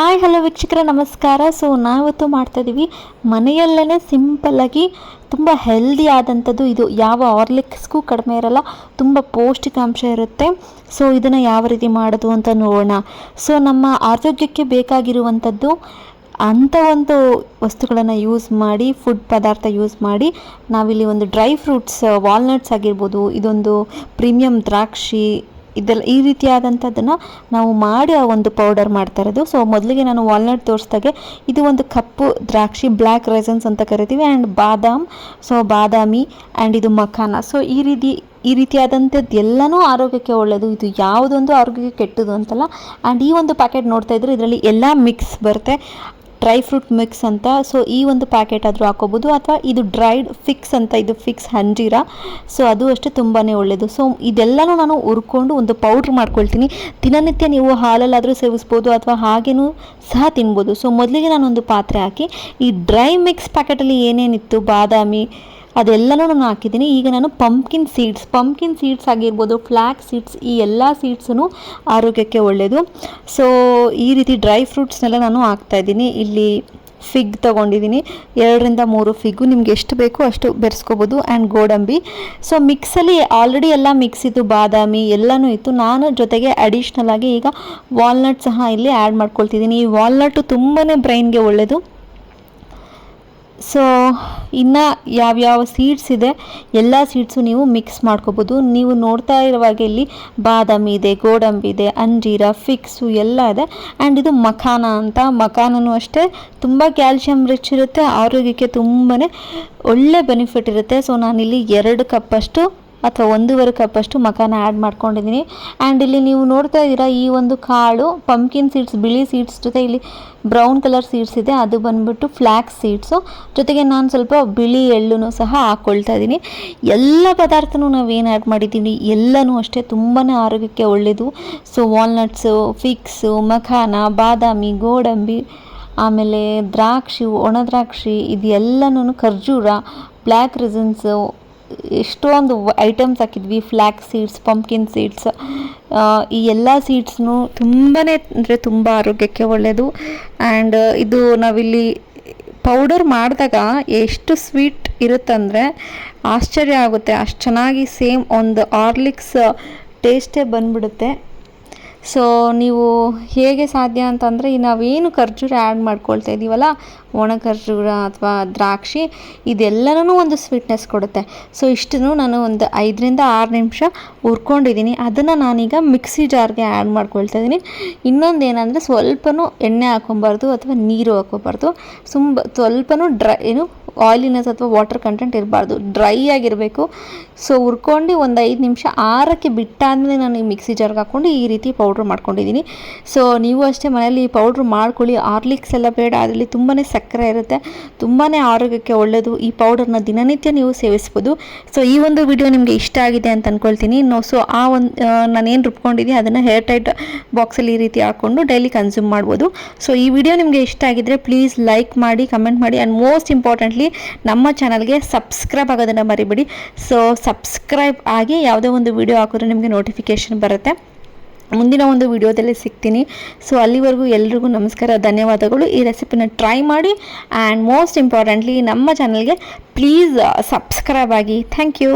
Hi hello ವೀಕ್ಷಕರೇ ನಮಸ್ಕಾರ. So ನಾವಿವತ್ತು ಮಾಡ್ತಾಯಿದ್ದೀವಿ ಮನೆಯಲ್ಲೇ ಸಿಂಪಲ್ಲಾಗಿ ತುಂಬ ಹೆಲ್ದಿ ಆದಂಥದ್ದು. ಇದು ಯಾವ ಹಾರ್ಲಿಕ್ಸ್ಗೂ ಕಡಿಮೆ ಇರಲ್ಲ, ತುಂಬ ಪೌಷ್ಟಿಕಾಂಶ ಇರುತ್ತೆ. ಸೊ ಇದನ್ನು ಯಾವ ರೀತಿ ಮಾಡೋದು ಅಂತ ನೋಡೋಣ. ಸೊ ನಮ್ಮ ಆರೋಗ್ಯಕ್ಕೆ ಬೇಕಾಗಿರುವಂಥದ್ದು ಅಂಥ ಒಂದು ವಸ್ತುಗಳನ್ನು ಯೂಸ್ ಮಾಡಿ, ಫುಡ್ ಪದಾರ್ಥ ಯೂಸ್ ಮಾಡಿ ನಾವಿಲ್ಲಿ ಒಂದು ಡ್ರೈ ಫ್ರೂಟ್ಸ್, ವಾಲ್ನಟ್ಸ್ ಆಗಿರ್ಬೋದು, ಇದೊಂದು ಪ್ರೀಮಿಯಂ ದ್ರಾಕ್ಷಿ, ಇದೆಲ್ಲ ಈ ರೀತಿಯಾದಂಥದ್ದನ್ನು ನಾವು ಮಾಡಿ ಆ ಒಂದು ಪೌಡರ್ ಮಾಡ್ತಾ ಇರೋದು. ಸೊ ಮೊದಲಿಗೆ ನಾನು ವಾಲ್ನಟ್ ತೋರಿಸ್ದಾಗೆ ಇದು ಒಂದು ಕಪ್ಪು ದ್ರಾಕ್ಷಿ, ಬ್ಲ್ಯಾಕ್ ರೈಸನ್ಸ್ ಅಂತ ಕರಿತೀವಿ, and badam, so Badami, and ಇದು ಮಖಾನ. ಸೊ ಈ ರೀತಿಯಾದಂಥದ್ದು ಎಲ್ಲನೂ ಆರೋಗ್ಯಕ್ಕೆ ಒಳ್ಳೆಯದು. ಇದು ಯಾವುದೊಂದು ಆರೋಗ್ಯಕ್ಕೆ ಕೆಟ್ಟದು ಅಂತಲ್ಲ. ಆ್ಯಂಡ್ ಈ ಒಂದು ಪ್ಯಾಕೆಟ್ ನೋಡ್ತಾ ಇದ್ರೆ ಇದರಲ್ಲಿ ಎಲ್ಲ ಮಿಕ್ಸ್ ಬರುತ್ತೆ, ಡ್ರೈ ಫ್ರೂಟ್ ಮಿಕ್ಸ್ ಅಂತ. ಸೊ ಈ ಒಂದು ಪ್ಯಾಕೆಟ್ ಆದರೂ ಹಾಕೋಬೋದು, ಅಥವಾ ಇದು ಡ್ರೈಡ್ ಫಿಕ್ಸ್ ಅಂತ, ಇದು ಫಿಕ್ಸ್ ಅಂಜೀರ. ಸೊ ಅದು ಅಷ್ಟೇ ತುಂಬಾ ಒಳ್ಳೆಯದು. ಸೊ ಇದೆಲ್ಲನೂ ನಾನು ಹುರ್ಕೊಂಡು ಒಂದು ಪೌಡ್ರ್ ಮಾಡ್ಕೊಳ್ತೀನಿ. ದಿನನಿತ್ಯ ನೀವು ಹಾಲಲ್ಲಾದರೂ ಸೇವಿಸ್ಬೋದು, ಅಥವಾ ಹಾಗೇನೂ ಸಹ ತಿನ್ಬೋದು. ಸೊ ಮೊದಲಿಗೆ ನಾನೊಂದು ಪಾತ್ರೆ ಹಾಕಿ ಈ ಡ್ರೈ ಮಿಕ್ಸ್ ಪ್ಯಾಕೆಟಲ್ಲಿ ಏನೇನಿತ್ತು, ಬಾದಾಮಿ ಅದೆಲ್ಲನೂ ನಾನು ಹಾಕಿದ್ದೀನಿ. ಈಗ ನಾನು ಪಂಪ್ಕಿನ್ ಸೀಡ್ಸ್ ಆಗಿರ್ಬೋದು, ಫ್ಲ್ಯಾಕ್ ಸೀಡ್ಸ್, ಈ ಎಲ್ಲ ಸೀಡ್ಸೂ ಆರೋಗ್ಯಕ್ಕೆ ಒಳ್ಳೆಯದು. ಸೊ ಈ ರೀತಿ ಡ್ರೈ ಫ್ರೂಟ್ಸ್ನೆಲ್ಲ ನಾನು ಹಾಕ್ತಾಯಿದ್ದೀನಿ. ಇಲ್ಲಿ ಫಿಗ್ ತೊಗೊಂಡಿದ್ದೀನಿ, 2-3 ಫಿಗ್ಗು, ನಿಮ್ಗೆ ಎಷ್ಟು ಬೇಕೋ ಅಷ್ಟು ಬೆರೆಸ್ಕೋಬೋದು. ಆ್ಯಂಡ್ ಗೋಡಂಬಿ. ಸೊ ಮಿಕ್ಸಲ್ಲಿ ಆಲ್ರೆಡಿ ಎಲ್ಲ ಮಿಕ್ಸ್ ಇತ್ತು, ಬಾದಾಮಿ ಎಲ್ಲನೂ ಇತ್ತು. ನಾನು ಜೊತೆಗೆ ಅಡಿಷ್ನಲ್ ಆಗಿ ಈಗ ವಾಲ್ನಟ್ ಸಹ ಇಲ್ಲಿ ಆ್ಯಡ್ ಮಾಡ್ಕೊಳ್ತಿದ್ದೀನಿ. ಈ ವಾಲ್ನಟ್ಟು ತುಂಬಾ ಬ್ರೈನ್ಗೆ ಒಳ್ಳೆಯದು. ಸೊ ಇನ್ನು ಯಾವ್ಯಾವ ಸೀಡ್ಸ್ ಇದೆ ಎಲ್ಲ ಸೀಡ್ಸು ನೀವು ಮಿಕ್ಸ್ ಮಾಡ್ಕೋಬೋದು. ನೀವು ನೋಡ್ತಾ ಇರುವಾಗ ಇಲ್ಲಿ ಬಾದಾಮಿ ಇದೆ, ಗೋಡಂಬಿ ಇದೆ, ಅಂಜೀರ, ಫಿಕ್ಸು ಎಲ್ಲ ಇದೆ. ಆ್ಯಂಡ್ ಇದು ಮಖಾನ ಅಂತ. ಮಖಾನೂ ಅಷ್ಟೇ ತುಂಬ ಕ್ಯಾಲ್ಶಿಯಂ ರಿಚ್ ಇರುತ್ತೆ, ಆರೋಗ್ಯಕ್ಕೆ ತುಂಬಾ ಒಳ್ಳೆ ಬೆನಿಫಿಟ್ ಇರುತ್ತೆ. ಸೊ ನಾನಿಲ್ಲಿ 2 ಕಪ್ಪಷ್ಟು ಅಥವಾ 1.5 ಕಪ್ಪಷ್ಟು ಮಖಾನ ಆ್ಯಡ್ ಮಾಡ್ಕೊಂಡಿದ್ದೀನಿ. ಆ್ಯಂಡ್ ಇಲ್ಲಿ ನೀವು ನೋಡ್ತಾ ಇದ್ದೀರಾ ಈ ಒಂದು ಕಾಳು ಪಂಪ್ಕಿನ್ ಸೀಡ್ಸ್, ಬಿಳಿ ಸೀಡ್ಸ್ ಜೊತೆ ಇಲ್ಲಿ ಬ್ರೌನ್ ಕಲರ್ ಸೀಡ್ಸ್ ಇದೆ, ಅದು ಬಂದ್ಬಿಟ್ಟು ಫ್ಲ್ಯಾಕ್ಸ್ ಸೀಡ್ಸು. ಜೊತೆಗೆ ನಾನು ಸ್ವಲ್ಪ ಬಿಳಿ ಎಳ್ಳನ್ನು ಸಹ ಹಾಕ್ಕೊಳ್ತಾ ಇದ್ದೀನಿ. ಎಲ್ಲ ಪದಾರ್ಥನೂ ನಾವೇನು ಆ್ಯಡ್ ಮಾಡಿದ್ದೀವಿ ಎಲ್ಲನೂ ಅಷ್ಟೇ ತುಂಬಾ ಆರೋಗ್ಯಕ್ಕೆ ಒಳ್ಳೆಯದು. ಸೊ ವಾಲ್ನಟ್ಸು, ಫಿಕ್ಸು, ಮಖಾನ, ಬಾದಾಮಿ, ಗೋಡಂಬಿ, ಆಮೇಲೆ ದ್ರಾಕ್ಷಿ, ಒಣ ದ್ರಾಕ್ಷಿ, ಇದು ಎಲ್ಲನೂ, ಖರ್ಜೂರ, ಬ್ಲ್ಯಾಕ್ ರಿಸನ್ಸು, ಎಷ್ಟೊಂದು ಐಟಮ್ಸ್ ಹಾಕಿದ್ವಿ. ಫ್ಲ್ಯಾಕ್ ಸೀಡ್ಸ್, ಪಂಪ್ಕಿನ್ ಸೀಡ್ಸ್, ಈ ಎಲ್ಲ ಸೀಡ್ಸ್ನು ತುಂಬಾ ಅಂದರೆ ತುಂಬ ಆರೋಗ್ಯಕ್ಕೆ ಒಳ್ಳೆಯದು. ಆ್ಯಂಡ್ ಇದು ನಾವಿಲ್ಲಿ ಪೌಡರ್ ಮಾಡಿದಾಗ ಎಷ್ಟು ಸ್ವೀಟ್ ಇರುತ್ತಂದರೆ ಆಶ್ಚರ್ಯ ಆಗುತ್ತೆ. ಅಷ್ಟು ಚೆನ್ನಾಗಿ ಸೇಮ್ ಒಂದು ಹಾರ್ಲಿಕ್ಸ್ ಟೇಸ್ಟೇ ಬಂದ್ಬಿಡುತ್ತೆ. ಸೊ ನೀವು ಹೇಗೆ ಸಾಧ್ಯ ಅಂತಂದರೆ ನಾವೇನು ಖರ್ಜೂರ ಆ್ಯಡ್ ಮಾಡ್ಕೊಳ್ತಾ ಇದ್ದೀವಲ್ಲ, ಒಣ ಖರ್ಜೂರ ಅಥವಾ ದ್ರಾಕ್ಷಿ, ಇದೆಲ್ಲನೂ ಒಂದು ಸ್ವೀಟ್ನೆಸ್ ಕೊಡುತ್ತೆ. ಸೊ ಇಷ್ಟನ್ನು ನಾನು ಒಂದು 5-6 ನಿಮಿಷ ಹುರ್ಕೊಂಡಿದ್ದೀನಿ. ಅದನ್ನು ನಾನೀಗ ಮಿಕ್ಸಿ ಜಾರ್ಗೆ ಆ್ಯಡ್ ಮಾಡ್ಕೊಳ್ತಾ ಇದ್ದೀನಿ. ಇನ್ನೊಂದು ಏನಂದರೆ ಸ್ವಲ್ಪನೂ ಎಣ್ಣೆ ಹಾಕೊಬಾರ್ದು ಅಥವಾ ನೀರು ಹಾಕೋಬಾರ್ದು. ಸ್ವಲ್ಪನೂ ಆಯಿಲಿನೆಸ್ ಅಥವಾ ವಾಟರ್ ಕಂಟೆಂಟ್ ಇರಬಾರ್ದು, ಡ್ರೈ ಆಗಿರಬೇಕು. ಸೊ ಹುರ್ಕೊಂಡು ಒಂದು 5 ನಿಮಿಷ ಆರಕ್ಕೆ ಬಿಟ್ಟಾದಮೇಲೆ ನಾನು ಈ ಮಿಕ್ಸಿ ಜಾರ್ಗೆ ಹಾಕ್ಕೊಂಡು ಈ ರೀತಿ ಪೌಡ್ರ್ ಮಾಡ್ಕೊಂಡಿದ್ದೀನಿ. ಸೊ ನೀವು ಅಷ್ಟೇ ಮನೆಯಲ್ಲಿ ಈ ಪೌಡ್ರ್ ಮಾಡ್ಕೊಳ್ಳಿ. ಹಾರ್ಲಿಕ್ಸ್ ಎಲ್ಲ ಬೇಡ, ಅದರಲ್ಲಿ ತುಂಬಾ ಸಕ್ಕರೆ ಇರುತ್ತೆ, ತುಂಬಾ ಆರೋಗ್ಯಕ್ಕೆ ಒಳ್ಳೆಯದು. ಈ ಪೌಡರ್ನ ದಿನನಿತ್ಯ ನೀವು ಸೇವಿಸ್ಬೋದು. ಸೊ ಈ ಒಂದು ವಿಡಿಯೋ ನಿಮಗೆ ಇಷ್ಟ ಆಗಿದೆ ಅಂತ ಅಂದ್ಕೊಳ್ತೀನಿ. ಸೊ ಆ ಒಂದು ನಾನೇನು ರುಬ್ಕೊಂಡಿದ್ದೀನಿ ಅದನ್ನು ಹೇರ್ ಟೈಟ್ ಬಾಕ್ಸಲ್ಲಿ ಈ ರೀತಿ ಹಾಕ್ಕೊಂಡು ಡೈಲಿ ಕನ್ಸ್ಯೂಮ್ ಮಾಡ್ಬೋದು. ಸೊ ಈ ವಿಡಿಯೋ ನಿಮಗೆ ಇಷ್ಟ ಆಗಿದ್ದರೆ ಪ್ಲೀಸ್ ಲೈಕ್ ಮಾಡಿ, ಕಮೆಂಟ್ ಮಾಡಿ, ಆ್ಯಂಡ್ ಮೋಸ್ಟ್ ಇಂಪಾರ್ಟೆಂಟ್ಲಿ ನಮ್ಮ ಚಾನಲ್ಗೆ ಸಬ್ಸ್ಕ್ರೈಬ್ ಆಗೋದನ್ನು ಮರಿಬೇಡಿ. ಸೊ ಸಬ್ಸ್ಕ್ರೈಬ್ ಆಗಿ ಯಾವುದೇ ಒಂದು ವಿಡಿಯೋ ಹಾಕಿದ್ರೆ ನಿಮಗೆ ನೋಟಿಫಿಕೇಷನ್ ಬರುತ್ತೆ. ಮುಂದಿನ ಒಂದು ವಿಡಿಯೋದಲ್ಲಿ ಸಿಗ್ತೀನಿ. ಸೊ ಅಲ್ಲಿವರೆಗೂ ಎಲ್ರಿಗೂ ನಮಸ್ಕಾರ, ಧನ್ಯವಾದಗಳು. ಈ ರೆಸಿಪಿನ ಟ್ರೈ ಮಾಡಿ, ಆ್ಯಂಡ್ ಮೋಸ್ಟ್ ಇಂಪಾರ್ಟೆಂಟ್ಲಿ ನಮ್ಮ ಚಾನಲ್ಗೆ ಪ್ಲೀಸ್ ಸಬ್ಸ್ಕ್ರೈಬ್ ಆಗಿ. Thank you.